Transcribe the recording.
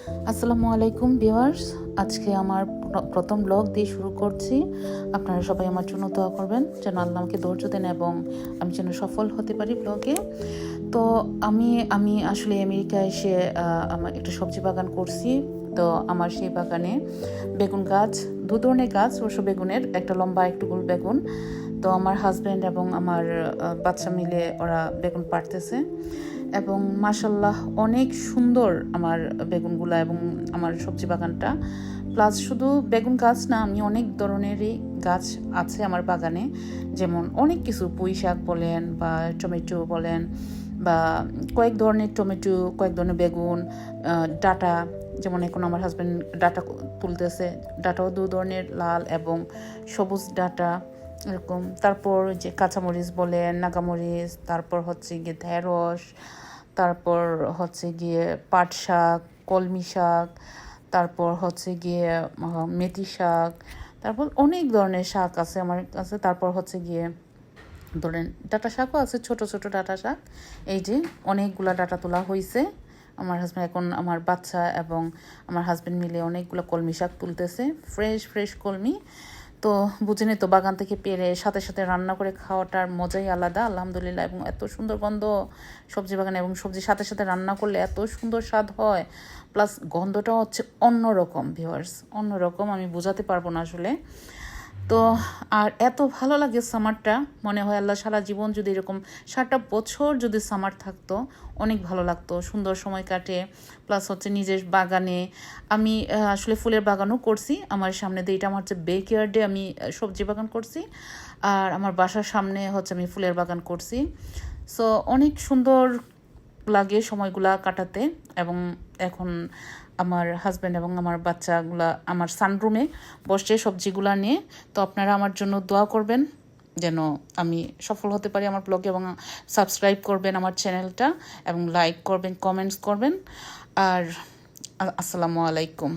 আসসালামু আলাইকুম ভিউয়ার্স, আজকে আমার প্রথম ব্লগ দিয়ে শুরু করছি। আপনারা সবাই আমার জন্য দোয়া করবেন যেন আল্লাহ আমাকে ধৈর্য দেন এবং আমি যেন সফল হতে পারি ব্লগে। তো আমি আমি আসলে আমেরিকায় এসে আমার একটা সবজি বাগান করছি। তো আমার সেই বাগানে বেগুন গাছ, দু ধরনের গাছ, অবশ্য বেগুনের একটা লম্বা একটু গোল বেগুন। তো আমার হাজব্যান্ড এবং আমার বাচ্চা মিলে ওরা বেগুন পাড়তেছে এবং মাশাল্লাহ অনেক সুন্দর আমার বেগুনগুলা এবং আমার সবজি বাগানটা। প্লাস শুধু বেগুন গাছ না, আমি অনেক ধরনেরই গাছ আছে আমার বাগানে, যেমন অনেক কিছু পুঁই শাক বলেন বা টমেটো বলেন বা কয়েক ধরনের টমেটো, কয়েক ধরনের বেগুন, ডাটা, যেমন এখন আমার হাজব্যান্ড ডাটা তুলতেছে, ডাটাও দু ধরনের, লাল এবং সবুজ ডাটা এরকম। তারপর যে কাঁচামরিচ বলেন, নাগামরিচ, তারপর হচ্ছে গিয়ে ঢেঁড়স, তারপর হচ্ছে গিয়ে পাট শাক, কলমি শাক, তারপর হচ্ছে গিয়ে মেথি শাক, তারপর অনেক ধরনের শাক আছে আমার কাছে। তারপর হচ্ছে গিয়ে ধরেন ডাঁটা শাকও আছে, ছোট ছোট ডাঁটা শাক। এই যে অনেকগুলা ডাঁটা তোলা হয়েছে। আমার হাজব্যান্ড এখন, আমার বাচ্চা এবং আমার হাজব্যান্ড মিলে অনেকগুলো কলমি শাক তুলতেছে, ফ্রেশ ফ্রেশ কলমি। তো বুঝেনি তো, বাগান থেকে পেরে সাথে সাথে রান্না করে খাওয়াটার মজাই আলাদা, আলহামদুলিল্লাহ। এবং এত সুন্দর গন্ধ সবজি বাগানে, এবং সবজির সাথে সাথে রান্না করলে এত সুন্দর স্বাদ হয়। প্লাস গন্ধটাও হচ্ছে অন্যরকম ভিউয়ার্স, অন্যরকম, আমি বোঝাতে পারবো না আসলে। তো আর এত ভালো লাগে সামারটা, মনে হয় আল্লাহ সারা জীবন যদি এরকম সারাটা বছর যদি সামার থাকতো অনেক ভালো লাগতো, সুন্দর সময় কাটে। প্লাস হচ্ছে নিজের বাগানে আমি আসলে ফুলের বাগানও করছি আমার সামনে দিয়ে, এটা আমার হচ্ছে বেকইয়ার্ডে আমি সবজি বাগান করছি, আর আমার বাসার সামনে হচ্ছে আমি ফুলের বাগান করছি। সো অনেক সুন্দর লাগে সময়গুলা কাটাতে। এবং এখন আমার হাজব্যান্ড এবং আমার বাচ্চাগুলা আমার সানরুমে বসে সবজিগুলা নিয়ে। তো আপনারা আমার জন্য দোয়া করবেন যেন আমি সফল হতে পারি আমার ব্লগে, এবং সাবস্ক্রাইব করবেন আমার চ্যানেলটা এবং লাইক করবেন, কমেন্টস করবেন। আর আসসালামু আলাইকুম।